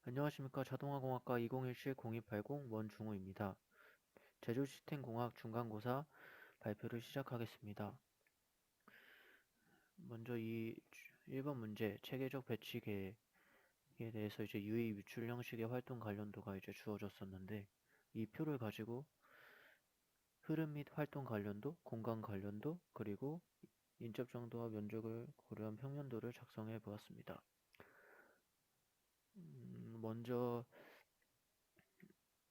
안녕하십니까. 자동화공학과 2017-0280 원중호입니다. 제조시스템공학 중간고사 발표를 시작하겠습니다. 먼저 1번 문제, 체계적 배치계에 대해서 이제 유의 유출 형식의 활동 관련도가 이제 주어졌었는데, 이 표를 가지고 흐름 및 활동 관련도, 공간 관련도, 그리고 인접 정도와 면적을 고려한 평면도를 작성해 보았습니다. 먼저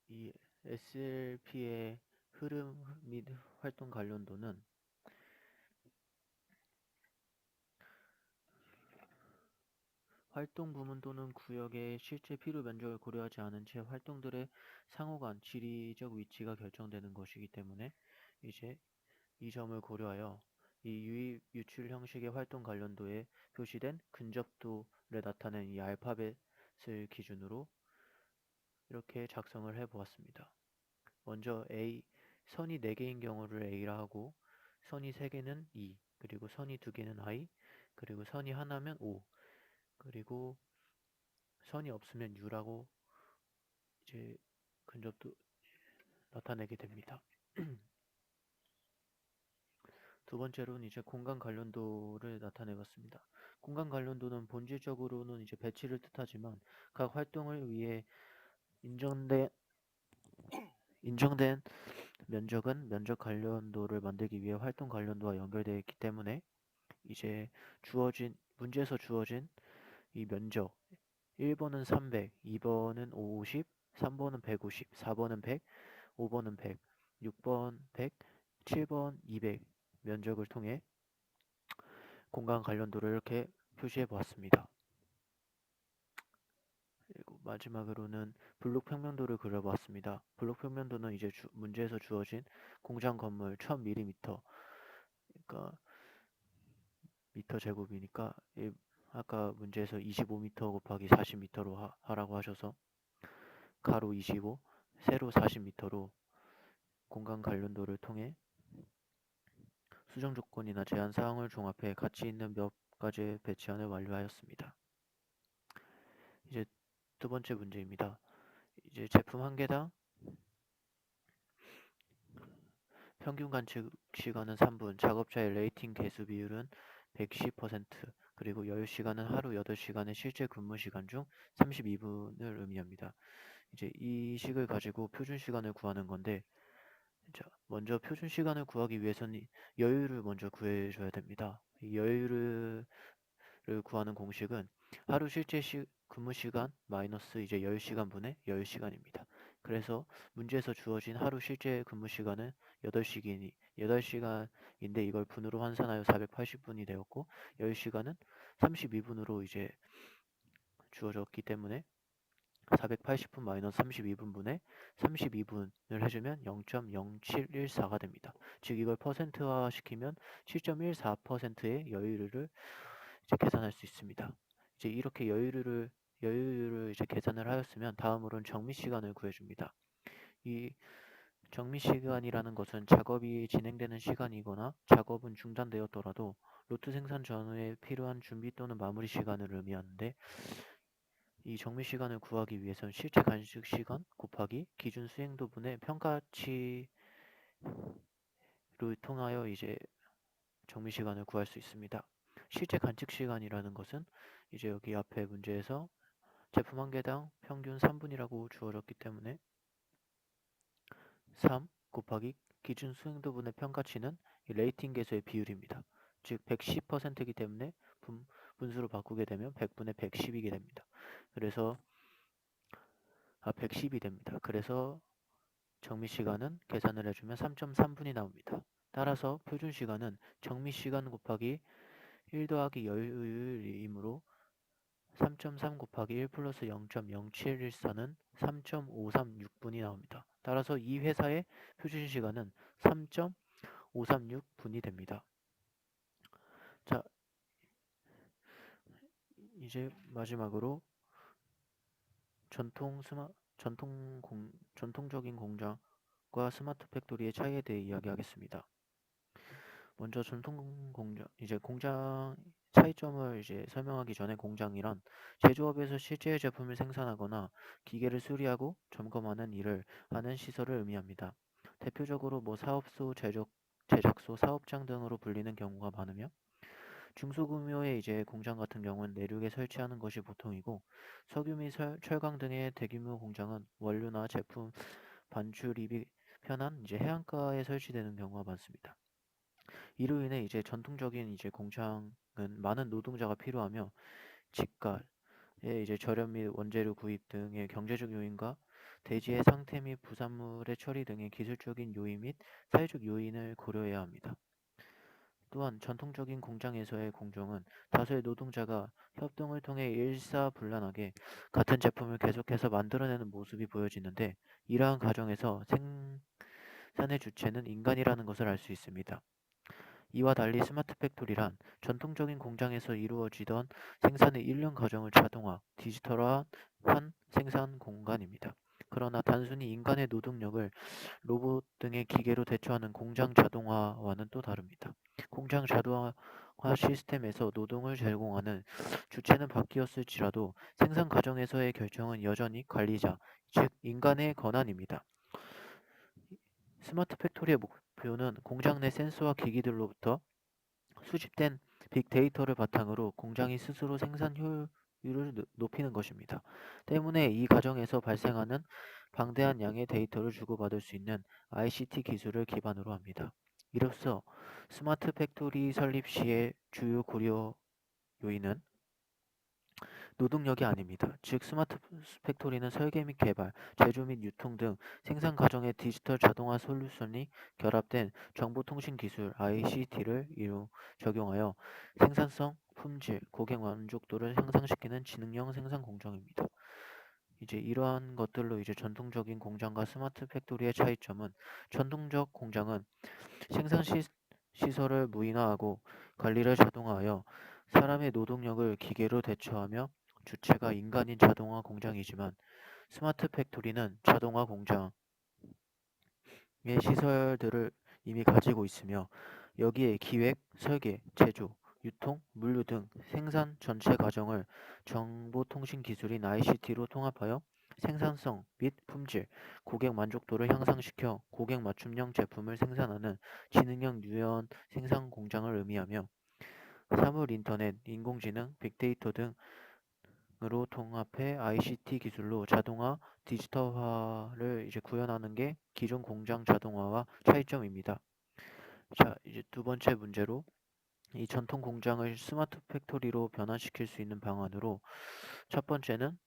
이 SLP의 흐름 및 활동 관련도는 활동 부문 또는 구역의 실제 필요 면적을 고려하지 않은 채 활동들의 상호간, 지리적 위치가 결정되는 것이기 때문에 이제 이 점을 고려하여 이 유입 유출 형식의 활동 관련도에 표시된 근접도를 나타낸 이 알파벳을 기준으로 이렇게 작성을 해 보았습니다. 먼저 선이 4개인 경우를 A라 하고, 선이 3개는 E, 그리고 선이 2개는 I, 그리고 선이 하나면 O, 그리고 선이 없으면 U라고 이제 근접도 나타내게 됩니다. 두 번째로는 이제 공간 관련도를 나타내 봤습니다. 공간 관련도는 본질적으로는 이제 배치를 뜻하지만 각 활동을 위해 인정된 면적은 면적 관련도를 만들기 위해 활동 관련도와 연결되어 있기 때문에 이제 문제에서 주어진 이 면적 1번은 300, 2번은 50, 3번은 150, 4번은 100, 5번은 100, 6번 100, 7번 200 면적을 통해 공간 관련도를 이렇게 표시해 보았습니다. 그리고 마지막으로는 블록 평면도를 그려보았습니다. 블록 평면도는 이제 문제에서 주어진 공장 건물 1000mm, 그러니까 미터 제곱이니까 아까 문제에서 25m 곱하기 40m로 하라고 하셔서 가로 25, 세로 40m로 공간 관련도를 통해 수정 조건이나 제한 사항을 종합해 가치 있는 몇 가지의 배치안을 완료하였습니다. 이제 두 번째 문제입니다. 이제 제품 한 개당 평균 관측 시간은 3분, 작업자의 레이팅 개수 비율은 110%, 그리고 여유 시간은 하루 8시간의 실제 근무 시간 중 32분을 의미합니다. 이제 이 식을 가지고 표준 시간을 구하는 건데, 자, 먼저 표준 시간을 구하기 위해서는 여유를 먼저 구해줘야 됩니다. 이 여유를 구하는 공식은 하루 실제 근무 시간 마이너스 이제 여유 시간분의 여유 시간입니다. 그래서 문제에서 주어진 하루 실제 근무 시간은 8시간인데 이걸 분으로 환산하여 480분이 되었고, 여유 시간은 32분으로 이제 주어졌기 때문에 480분 마이너스 32분분의 32분을 해주면 0.0714가 됩니다. 즉 이걸 퍼센트화 시키면 7.14%의 여유율을 이제 계산할 수 있습니다. 이제 이렇게 여유율을 이제 계산을 하였으면 다음으로는 정미 시간을 구해줍니다. 이 정미 시간이라는 것은 작업이 진행되는 시간이거나 작업은 중단되었더라도 로트 생산 전후에 필요한 준비 또는 마무리 시간을 의미하는데, 이 정미 시간을 구하기 위해서는 실제 간식 시간 곱하기 기준 수행도분의 평가치를 통하여 이제 정미 시간을 구할 수 있습니다. 실제 관측 시간이라는 것은 이제 여기 앞에 문제에서 제품 한 개당 평균 3분이라고 주어졌기 때문에 3 곱하기 기준 수행도분의 평가치는 레이팅 계수의 비율입니다. 즉 110%이기 때문에 분수로 바꾸게 되면 100분의 110이게 됩니다. 그래서 110이 됩니다. 그래서 정미 시간은 계산을 해주면 3.3분이 나옵니다. 따라서 표준 시간은 정미 시간 곱하기 1 더하기 여유율이므로 3.3 곱하기 1 플러스 0.0714는 3.536분이 나옵니다. 따라서 이 회사의 표준 시간은 3.536분이 됩니다. 자, 이제 마지막으로 전통적인 공장과 스마트 팩토리의 차이에 대해 이야기하겠습니다. 먼저 전통 공장, 이제 공장 차이점을 이제 설명하기 전에 공장이란 제조업에서 실제 제품을 생산하거나 기계를 수리하고 점검하는 일을 하는 시설을 의미합니다. 대표적으로 사업소, 제작소, 사업장 등으로 불리는 경우가 많으며 중소규모의 이제 공장 같은 경우는 내륙에 설치하는 것이 보통이고 석유 및 철강 등의 대규모 공장은 원료나 제품 반출입이 편한 이제 해안가에 설치되는 경우가 많습니다. 이로 인해 이제 전통적인 이제 공장은 많은 노동자가 필요하며 집가의 이제 저렴 및 원재료 구입 등의 경제적 요인과 대지의 상태 및 부산물의 처리 등의 기술적인 요인 및 사회적 요인을 고려해야 합니다. 또한 전통적인 공장에서의 공정은 다수의 노동자가 협동을 통해 일사불란하게 같은 제품을 계속해서 만들어내는 모습이 보여지는데 이러한 과정에서 생산의 주체는 인간이라는 것을 알 수 있습니다. 이와 달리 스마트 팩토리란 전통적인 공장에서 이루어지던 생산의 일련 과정을 자동화, 디지털화한 생산 공간입니다. 그러나 단순히 인간의 노동력을 로봇 등의 기계로 대처하는 공장 자동화와는 또 다릅니다. 공장 자동화 시스템에서 노동을 제공하는 주체는 바뀌었을지라도 생산 과정에서의 결정은 여전히 관리자, 즉 인간의 권한입니다. 스마트 팩토리의 목표는 공장 내 센서와 기기들로부터 수집된 빅데이터를 바탕으로 공장이 스스로 생산 효율을 높이는 것입니다. 때문에 이 과정에서 발생하는 방대한 양의 데이터를 주고받을 수 있는 ICT 기술을 기반으로 합니다. 이로써 스마트 팩토리 설립 시의 주요 고려 요인은 노동력이 아닙니다. 즉 스마트 팩토리는 설계 및 개발, 제조 및 유통 등 생산 과정의 디지털 자동화 솔루션이 결합된 정보통신 기술 ICT를 적용하여 생산성, 품질, 고객 만족도를 향상시키는 지능형 생산 공정입니다. 이제 이러한 것들로 이제 전통적인 공장과 스마트 팩토리의 차이점은 전통적 공장은 생산 시설을 무인화하고 관리를 자동화하여 사람의 노동력을 기계로 대처하며 주체가 인간인 자동화 공장이지만 스마트 팩토리는 자동화 공장의 시설들을 이미 가지고 있으며 여기에 기획, 설계, 제조, 유통, 물류 등 생산 전체 과정을 정보통신 기술인 ICT로 통합하여 생산성 및 품질, 고객 만족도를 향상시켜 고객 맞춤형 제품을 생산하는 지능형 유연 생산 공장을 의미하며 사물 인터넷, 인공지능, 빅데이터 등으로 통합해 ICT 기술로 자동화, 디지털화를 이제 구현하는 게 기존 공장 자동화와 차이점입니다. 자, 이제 두 번째 문제로 이 전통 공장을 스마트 팩토리로 변환시킬 수 있는 방안으로 첫 번째는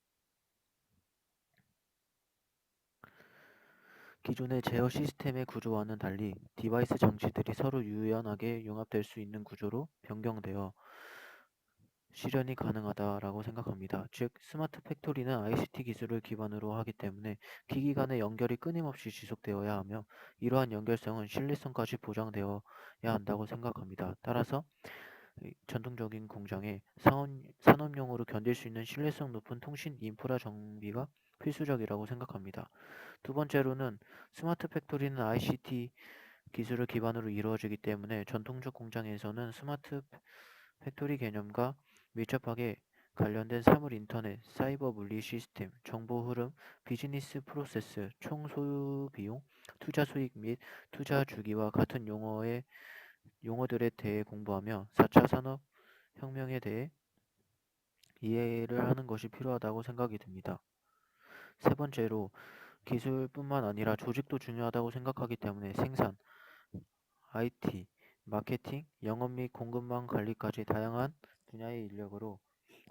기존의 제어 시스템의 구조와는 달리 디바이스 장치들이 서로 유연하게 융합될 수 있는 구조로 변경되어 실현이 가능하다라고 생각합니다. 즉, 스마트 팩토리는 ICT 기술을 기반으로 하기 때문에 기기 간의 연결이 끊임없이 지속되어야 하며 이러한 연결성은 신뢰성까지 보장되어야 한다고 생각합니다. 따라서 전통적인 공장에 산업용으로 견딜 수 있는 신뢰성 높은 통신 인프라 정비가 필수적이라고 생각합니다. 두 번째로는 스마트 팩토리는 ICT 기술을 기반으로 이루어지기 때문에 전통적 공장에서는 스마트 팩토리 개념과 밀접하게 관련된 사물 인터넷, 사이버 물리 시스템, 정보 흐름, 비즈니스 프로세스, 총 소요 비용, 투자 수익 및 투자 주기와 같은 용어들에 대해 공부하며 4차 산업 혁명에 대해 이해를 하는 것이 필요하다고 생각이 듭니다. 세 번째로 기술뿐만 아니라 조직도 중요하다고 생각하기 때문에 생산, IT, 마케팅, 영업 및 공급망 관리까지 다양한 분야의 인력으로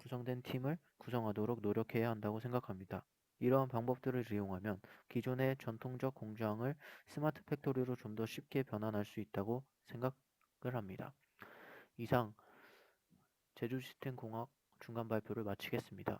구성된 팀을 구성하도록 노력해야 한다고 생각합니다. 이러한 방법들을 이용하면 기존의 전통적 공장을 스마트 팩토리로 좀 더 쉽게 변환할 수 있다고 생각을 합니다. 이상 제주 시스템 공학 중간 발표를 마치겠습니다.